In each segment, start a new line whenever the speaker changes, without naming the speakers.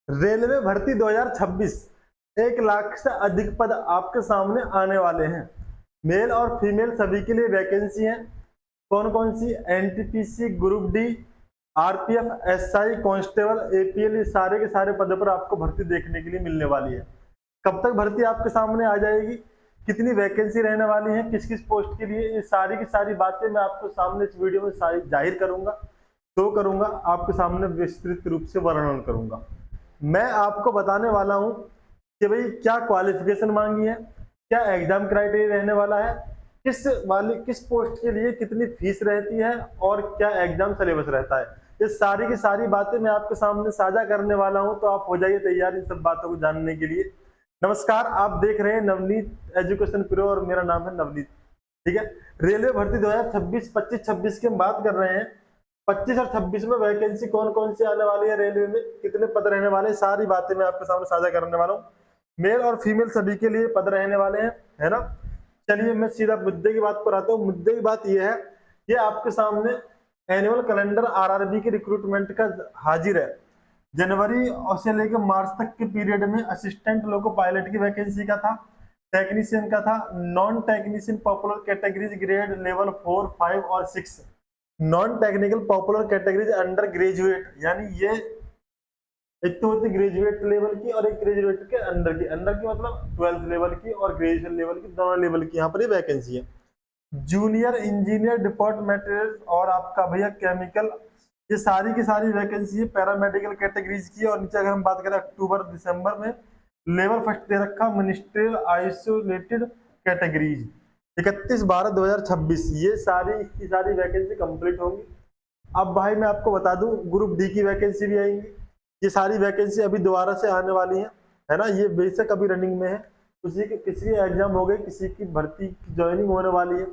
Railway भर्ती 2026, 1 लाख से अधिक पद आपके सामने आने वाले हैं। मेल और फीमेल सभी के लिए वैकेंसी है। कौन कौन सी? NTPC, group D, RPF, SI, constable, APL, ये सारे के सारे पदों पर आपको भर्ती देखने के लिए मिलने वाली है। कब तक भर्ती आपके सामने आ जाएगी, कितनी वैकेंसी रहने वाली है, किस किस पोस्ट के लिए, ये सारी की सारी बातें मैं आपको सामने इस वीडियो में जाहिर करूंगा, शो करूंगा, आपके सामने विस्तृत रूप से वर्णन करूंगा। मैं आपको बताने वाला हूं कि भाई क्या क्वालिफिकेशन मांगी है, क्या एग्जाम क्राइटेरिया रहने वाला है, किस पोस्ट के लिए कितनी फीस रहती है और क्या एग्जाम सिलेबस रहता है। ये सारी की सारी बातें मैं आपके सामने साझा करने वाला हूं, तो आप हो जाइए तैयार इन सब बातों को जानने के लिए। नमस्कार, आप देख रहे हैं नवनीत एजुकेशन प्रो और मेरा नाम है नवनीत। ठीक है, रेलवे भर्ती 2026, 25-26 की हम बात कर रहे हैं। 25 और 26 में वैकेंसी कौन कौन सी आने वाली है, रेलवे में कितने पद रहने वाले हैं, सारी बातें मैं आपके सामने साझा करने वाला हूँ। मेल और फीमेल सभी के लिए पद रहने वाले हैं, है ना। चलिए मैं सीधा मुद्दे की बात पर आता हूँ। मुद्दे की बात यह है, ये आपके सामने एनुअल कैलेंडर आरआरबी के रिक्रूटमेंट का हाजिर है। जनवरी से लेकर मार्च तक के पीरियड में असिस्टेंट लोको पायलट की वैकेंसी का था, टेक्नीशियन का था, non technician popular categories grade level 4, 5 और 6, non technical popular categories under graduate, यानी ये एक तो होती ग्रेजुएट लेवल की और एक ग्रेजुएट के अंडर की मतलब 12th लेवल की और ग्रेजुएशन लेवल की, दोनों लेवल की यहाँ पर ये वैकेंसी है। जूनियर इंजीनियर डिपोर्ट मटेरियल और आपका भैया केमिकल, ये सारी की सारी वैकेंसी है पैरामेडिकल कैटेगरीज की। और नीचे अगर हम बात करें अक्टूबर दिसंबर में लेवल फर्स्ट दे रखा मिनिस्ट्रियल आइसोलेटेड कैटेगरीज 31/12/2026, ये सारी की सारी वैकेंसी कंप्लीट होंगी। अब भाई मैं आपको बता दूं ग्रुप डी की वैकेंसी भी आएंगी। ये सारी वैकेंसी अभी दोबारा से आने वाली है ना। ये बेशक अभी रनिंग में है, किसी की एग्जाम हो गई, किसी की भर्ती की ज्वाइनिंग होने वाली है।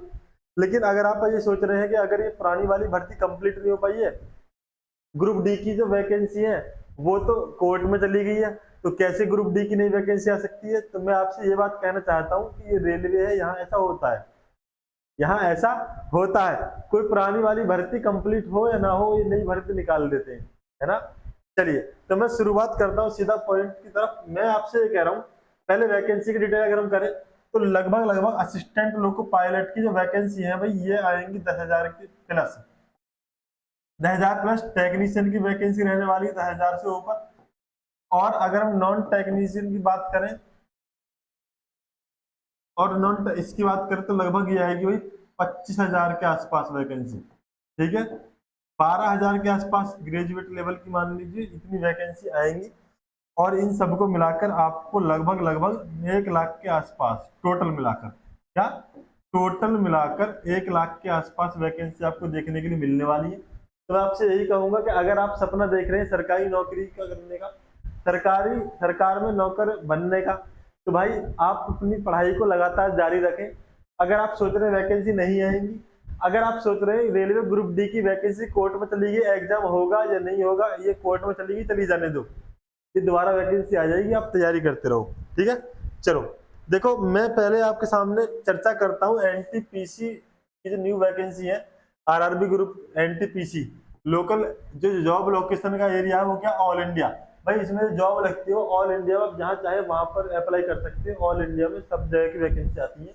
लेकिन अगर आप ये सोच रहे हैं कि अगर ये पुरानी वाली भर्ती कंप्लीट नहीं हो पाई है, ग्रुप डी की जो वैकेंसी है वो तो कोर्ट में चली गई है, तो कैसे ग्रुप डी की नई वैकेंसी आ सकती है। तो मैं आपसे ये बात कहना चाहता हूँ कि ये रेलवे है, यहाँ ऐसा होता है, यहाँ ऐसा होता है। कोई पुरानी वाली भर्ती कंप्लीट हो या ना हो, ये नई भर्ती निकाल देते हैं, है ना। चलिए तो मैं शुरुआत करता हूँ सीधा पॉइंट की तरफ। मैं आपसे ये कह रहा हूँ, पहले वैकेंसी की डिटेल अगर हम करें तो लगभग असिस्टेंट लोको पायलट की जो वैकेंसी है भाई, ये आएंगी 10,000 की प्लस, 10,000 प्लस। टेक्नीशियन की वैकेंसी रहने वाली 10,000 से ऊपर। और अगर हम नॉन टेक्नीशियन की बात करें और नॉन इसकी बात करें तो लगभग ये आएगी भाई 25,000 के आसपास वैकेंसी। ठीक है, 12,000 के आसपास ग्रेजुएट लेवल की मान लीजिए, इतनी वैकेंसी आएंगी। और इन सबको मिलाकर आपको लगभग 1 लाख के आसपास टोटल मिलाकर, क्या टोटल मिलाकर 1 लाख के आसपास वैकेंसी आपको देखने के लिए मिलने वाली है। तो मैं आपसे यही कहूंगा कि अगर आप सपना देख रहे हैं सरकारी नौकरी का करने का, सरकार में नौकर बनने का, तो भाई आप अपनी पढ़ाई को लगातार जारी रखें। अगर आप सोच रहे हैं वैकेंसी नहीं आएंगी, अगर आप सोच रहे हैं रेलवे ग्रुप डी की वैकेंसी कोर्ट में चली गई, एग्जाम होगा या नहीं होगा, ये कोर्ट में चली गई, चली जाने दो, ये दोबारा वैकेंसी आ जाएगी, आप तैयारी करते रहो। ठीक है, चलो देखो मैं पहले आपके सामने चर्चा करता हूँ एनटीपीसी की जो न्यू वैकेंसी है, आरआरबी ग्रुप एनटीपीसी लोकल, जो जॉब लोकेशन का एरिया है वो क्या, ऑल इंडिया। भाई इसमें जॉब लगती हो ऑल इंडिया, आप जहाँ चाहे वहां पर अप्लाई कर सकते हैं। ऑल इंडिया में सब जगह की वैकेंसी आती है।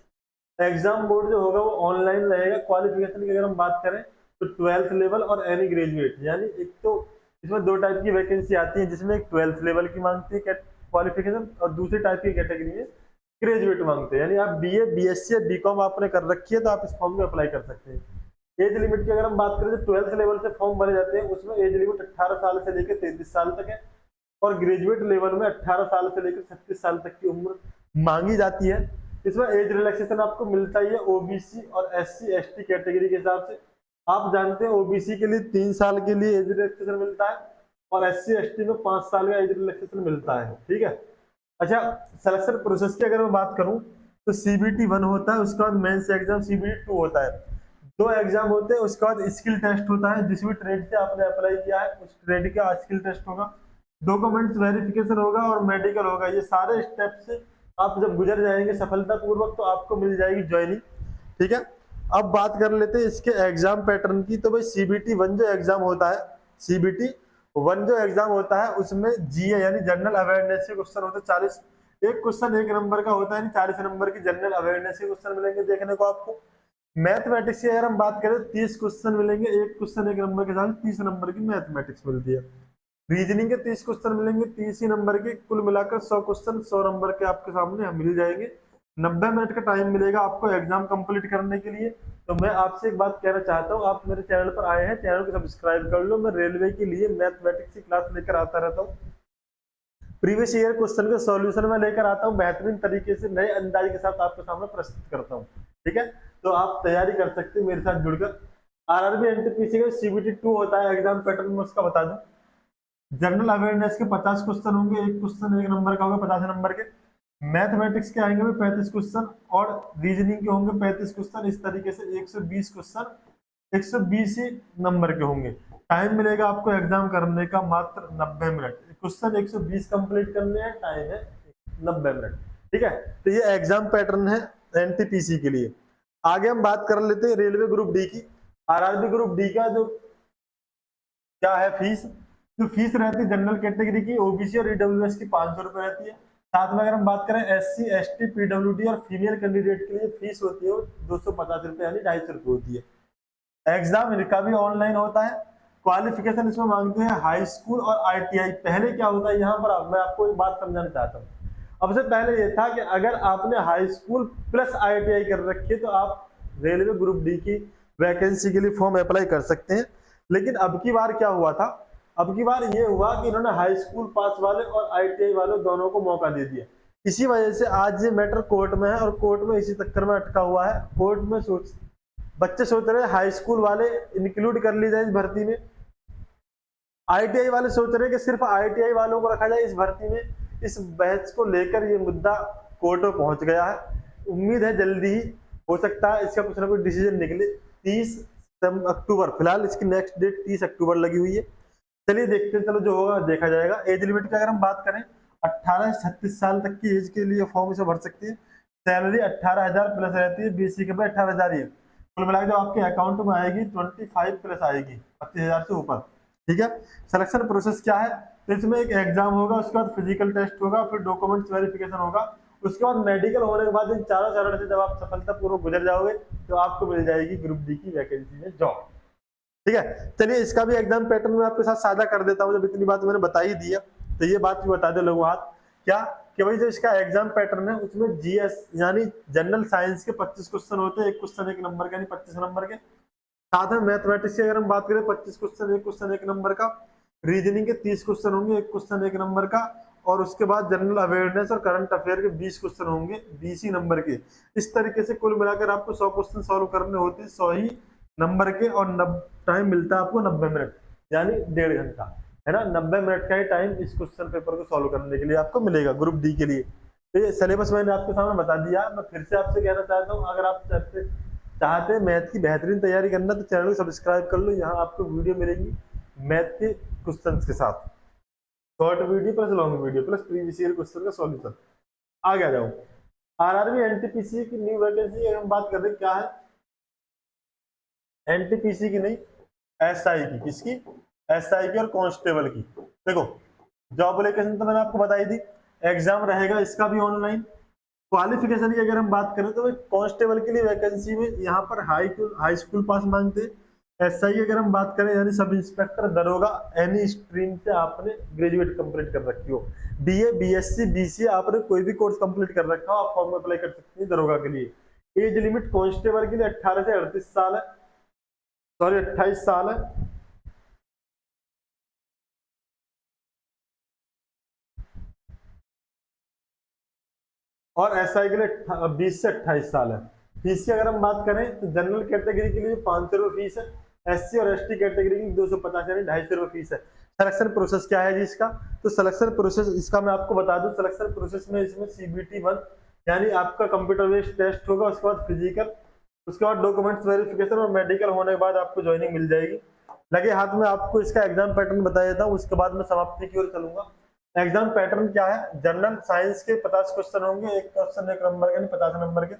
एग्जाम बोर्ड जो होगा वो ऑनलाइन रहेगा। क्वालिफिकेशन की अगर हम बात करें तो 12th लेवल और एनी ग्रेजुएट, यानी एक तो इसमें 2 टाइप की वैकेंसी आती है, जिसमें एक 12th लेवल की मांगती है क्वालिफिकेशन और दूसरी टाइप की कैटेगरी में ग्रेजुएट मांगते हैं। यानी आप बीए, बीएससी या बीकॉम आपने कर रखी है तो आप इस फॉर्म में अप्लाई कर सकते हैं। एज लिमिट की अगर हम बात करें तो 12th लेवल से फॉर्म भरे जाते हैं, उसमें एज लिमिट 18 साल से लेकर 33 साल तक है। और ग्रेजुएट लेवल में 18 साल से लेकर 36 साल तक की उम्र मांगी जाती है। इसमें एज रिलैक्सेशन आपको मिलता ही है ओबीसी और एससी एसटी कैटेगरी के हिसाब से। आप जानते हैं ओबीसी के लिए 3 साल के लिए एज रिलैक्सेशन मिलता है और एससी एसटी में 5 साल का एज रिलैक्सेशन मिलता है। ठीक है, अच्छा सिलेक्शन प्रोसेस की अगर मैं बात करूं तो सीबीटी 1 होता है, उसके बाद मेंस एग्जाम सीबीटी 2 होता है। 2 एग्जाम होते हैं, उसके बाद स्किल टेस्ट होता है। जिस भी ट्रेड से आपने अप्लाई किया है उस ट्रेड का स्किल टेस्ट होगा, डॉक्यूमेंट्स वेरिफिकेशन होगा और मेडिकल होगा। ये सारे स्टेप से आप जब गुजर जाएंगे सफलतापूर्वक तो आपको मिल जाएगी ज्वाइनिंग। ठीक है, अब बात कर लेते हैं इसके एग्जाम पैटर्न की। तो भाई सीबीटी 1 जो एग्जाम होता है, सीबीटी वन जो एग्जाम होता है उसमें जीए यानी जनरल अवेयरनेस के क्वेश्चन होते हैं 40। एक क्वेश्चन 1 नंबर का होता है, यानी 40 नंबर की जनरल अवेयरनेस के क्वेश्चन मिलेंगे देखने को आपको। मैथमेटिक्स की अगर हम बात करें 30 क्वेश्चन मिलेंगे, एक क्वेश्चन 1 नंबर के साथ 30 नंबर की मैथमेटिक्स मिलती है। रीजनिंग के 30 क्वेश्चन मिलेंगे, 30 ही नंबर के, कुल मिलाकर 100 क्वेश्चन 100 नंबर के आपके सामने मिल जाएंगे। 90 मिनट का टाइम मिलेगा आपको एग्जाम कंप्लीट करने के लिए। तो मैं आपसे एक बात कहना चाहता हूँ, आप मेरे चैनल पर आए हैं, चैनल को सब्सक्राइब कर लो। मैं रेलवे के लिए मैथमेटिक्स की क्लास लेकर आता रहता हूँ। प्रीवियस ईयर क्वेश्चन का सॉल्यूशन मैं लेकर आता हूँ, बेहतरीन तरीके से नए अंदाज के साथ आपके सामने प्रस्तुत करता हूँ। ठीक है, तो आप तैयारी कर सकते हैं मेरे साथ जुड़कर। आरआरबी एनटीपीसी का सीबीटी 2 होता है एग्जाम पैटर्न में, उसका बता दूं। जनरल अवेयरनेस के 50 क्वेश्चन होंगे, एक क्वेश्चन 1 नंबर का होगा 50 नंबर के। मैथमेटिक्स के आएंगे 35 क्वेश्चन और रीजनिंग के होंगे 35 क्वेश्चन। इस तरीके से 120 क्वेश्चन 120 ही नंबर के होंगे। टाइम मिलेगा आपको एग्जाम करने का मात्र 90 मिनट। क्वेश्चन 120 कंप्लीट करने हैं, टाइम है 90 मिनट। ठीक है, तो ये एग्जाम पैटर्न है एनटीपीसी के लिए। आगे हम बात कर लेते हैं रेलवे ग्रुप डी की। आरआरबी ग्रुप डी का जो क्या है फीस, जो फीस रहती है जनरल कैटेगरी की, ओबीसी और ईडब्ल्यूएस की 500 रुपए रहती है। साथ में अगर हम बात करें एससी एसटी पीडब्ल्यूडी और फीमेल कैंडिडेट के लिए फीस होती है 250 रुपए यानी 250 रुपए होती है। एग्जाम इनका भी ऑनलाइन होता है। क्वालिफिकेशन इसमें मांगते हैं हाई स्कूल और आईटीआई। पहले क्या होता है यहाँ पर मैं आपको एक बात समझाना चाहता हूँ। अब से पहले ये था कि अगर आपने हाई स्कूल प्लस आईटीआई कर रखी है तो आप रेलवे ग्रुप डी की वैकेंसी के लिए फॉर्म अप्लाई कर सकते हैं। लेकिन अब की बार क्या हुआ था, अब की बार ये हुआ कि इन्होंने हाई स्कूल पास वाले और आईटीआई वाले दोनों को मौका दे दिया। इसी वजह से आज ये मैटर कोर्ट में है और कोर्ट में इसी चक्कर में अटका हुआ है। कोर्ट में बच्चे सोच रहे हैं हाई स्कूल वाले इंक्लूड कर ली जाए इस भर्ती में, आईटीआई वाले सोच रहे हैं कि सिर्फ आईटीआई वालों को रखा जाए इस भर्ती में। इस बहस को लेकर ये मुद्दा कोर्ट में पहुंच गया है। उम्मीद है जल्दी ही हो सकता है इसका कुछ ना कुछ डिसीजन निकले। 30 अक्टूबर, फिलहाल इसकी नेक्स्ट डेट 30 अक्टूबर लगी हुई है। चलिए देखते हैं, चलो जो होगा देखा जाएगा। एज लिमिट की अगर हम बात करें 18 से 36 साल तक की एज के लिए फॉर्म इसे भर सकती है। सैलरी 18,000 प्लस रहती है, बीसी के बाद 18,000 ही है। कुल मिलाकर जो आपके अकाउंट में आएगी 25 प्लस आएगी, 25,000 से ऊपर। ठीक है, सिलेक्शन प्रोसेस क्या है, तो इसमें एक एग्जाम होगा, उसके बाद फिजिकल टेस्ट होगा, फिर डॉक्यूमेंट्स वेरिफिकेशन होगा, उसके बाद मेडिकल होने के बाद इन चारों चरण से जब आप सफलतापूर्वक गुजर जाओगे तो आपको मिल जाएगी ग्रुप डी की वैकेंसी में जॉब। ठीक है, चलिए इसका भी एग्जाम पैटर्न में आपके साथ साझा कर देता हूं। जब इतनी बात मैंने बता ही दी है तो ये बात भी बता दे लोगों हाथ क्या कि भाई जो इसका एग्जाम पैटर्न है उसमें जीएस यानी जनरल साइंस के 25 क्वेश्चन होते हैं, एक क्वेश्चन 1 नंबर का यानी 25 नंबर के। साथ में मैथमेटिक्स की अगर हम बात करें 25 क्वेश्चन, एक क्वेश्चन 1 नंबर का। रीजनिंग के 30 क्वेश्चन होंगे, एक क्वेश्चन 1 नंबर का। और उसके बाद जनरल अवेयरनेस और करंट अफेयर के 20 क्वेश्चन होंगे, 20 ही नंबर के। इस तरीके से कुल मिलाकर आपको 100 क्वेश्चन सॉल्व करने होते हैं, 100 ही नंबर के। और टाइम मिलता है आपको 90 मिनट यानी 1.5 घंटा, है ना। 90 मिनट का ही टाइम इस क्वेश्चन पेपर को सॉल्व करने के लिए आपको मिलेगा ग्रुप डी के लिए। तो ये सिलेबस मैंने आपके सामने बता दिया। मैं फिर से आपसे कहना चाहता हूँ, अगर आप चाहते हैं मैथ की बेहतरीन तैयारी करना तो चैनल को सब्सक्राइब कर लो। यहाँ आपको वीडियो मिलेंगी मैथ के क्वेश्चंस के साथ, short video plus long video plus previous year question का सॉल्यूशन। आगे आ जाऊँ, आरआरबी एनटीपीसी की न्यू वैकेंसी अगर हम बात कर रहे हैं क्या है, एनटीपीसी की नहीं एसआई की। किसकी, एसआई की और कांस्टेबल की। देखो जॉब एप्लीकेशन तो मैंने आपको बताई थी, एग्जाम रहेगा इसका भी ऑनलाइन। क्वालिफिकेशन की अगर हम बात करें तो कांस्टेबल के लिए वैकेंसी में यहाँ पर हाई स्कूल पास मांगते हैं। एसआई अगर हम बात करें यानी सब इंस्पेक्टर दरोगा, एनी स्ट्रीम से आपने ग्रेजुएट कंप्लीट कर रखी हो, बीए बीएससी बीसीए आपने कोई भी कोर्स कंप्लीट कर रखा हो, आप फॉर्म अप्लाई कर सकते हैं दरोगा के लिए। एज लिमिट कांस्टेबल के लिए 18 से 38 साल है, सॉरी 28 साल है। और एसआई के लिए 20 से 28 साल है। फीस की अगर हम बात करें तो जनरल कैटेगरी के लिए 500 रुपये फीस है, एससी और एसटी कैटेगरी की 250 यानी 250 रुपये फीस है। सिलेक्शन प्रोसेस क्या है जी इसका, तो सिलेक्शन प्रोसेस इसका मैं आपको बता दूं। सिलेक्शन प्रोसेस में इसमें सीबीटी 1 यानी आपका कंप्यूटर बेस्ड टेस्ट होगा, उसके बाद फिजिकल, उसके बाद डॉक्यूमेंट्स वेरिफिकेशन और मेडिकल होने के बाद आपको ज्वाइनिंग मिल जाएगी। लगे हाथ में आपको इसका एग्जाम पैटर्न बता देता हूँ, उसके बाद मैं समाप्ति की ओर चलूंगा। एग्जाम पैटर्न क्या है, जनरल साइंस के 50 क्वेश्चन होंगे, एक क्वेश्चन 1 नंबर के 50 नंबर के।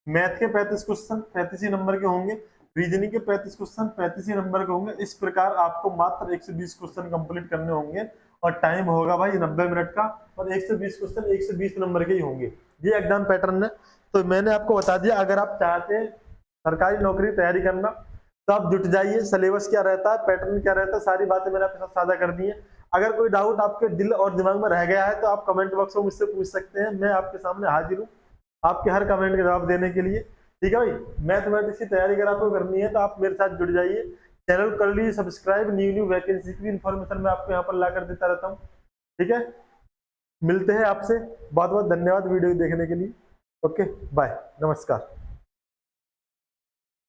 मैथ के 35 क्वेश्चन 35 ही नंबर के होंगे, रीजनिंग के 35 क्वेश्चन 35 ही नंबर के होंगे। इस प्रकार आपको मात्र 120 क्वेश्चन कंप्लीट करने होंगे और टाइम होगा भाई 90 मिनट का, और 120 क्वेश्चन 120 नंबर के ही होंगे। ये एग्जाम पैटर्न है। तो मैंने आपको बता दिया, अगर आप चाहते हैं सरकारी नौकरी की तैयारी करना तो आप जुट जाइए। सिलेबस क्या रहता है, पैटर्न क्या रहता है, सारी बातें मैंने आपके साथ साझा कर दी है। अगर कोई डाउट आपके दिल और दिमाग में रह गया है तो आप कमेंट बॉक्स में मुझसे पूछ सकते हैं। मैं आपके सामने हाजिर हूँ आपके हर कमेंट का जवाब देने के लिए। ठीक है भाई, मैथमेटिक्स की तैयारी अगर आपको करनी है तो आप मेरे साथ जुड़ जाइए। चैनल कर लीजिए सब्सक्राइब, न्यू वैकेंसी की इन्फॉर्मेशन मैं आपको यहाँ पर ला कर देता रहता हूँ। ठीक है, मिलते हैं आपसे। बहुत बहुत धन्यवाद वीडियो देखने के लिए। ओके बाय, नमस्कार।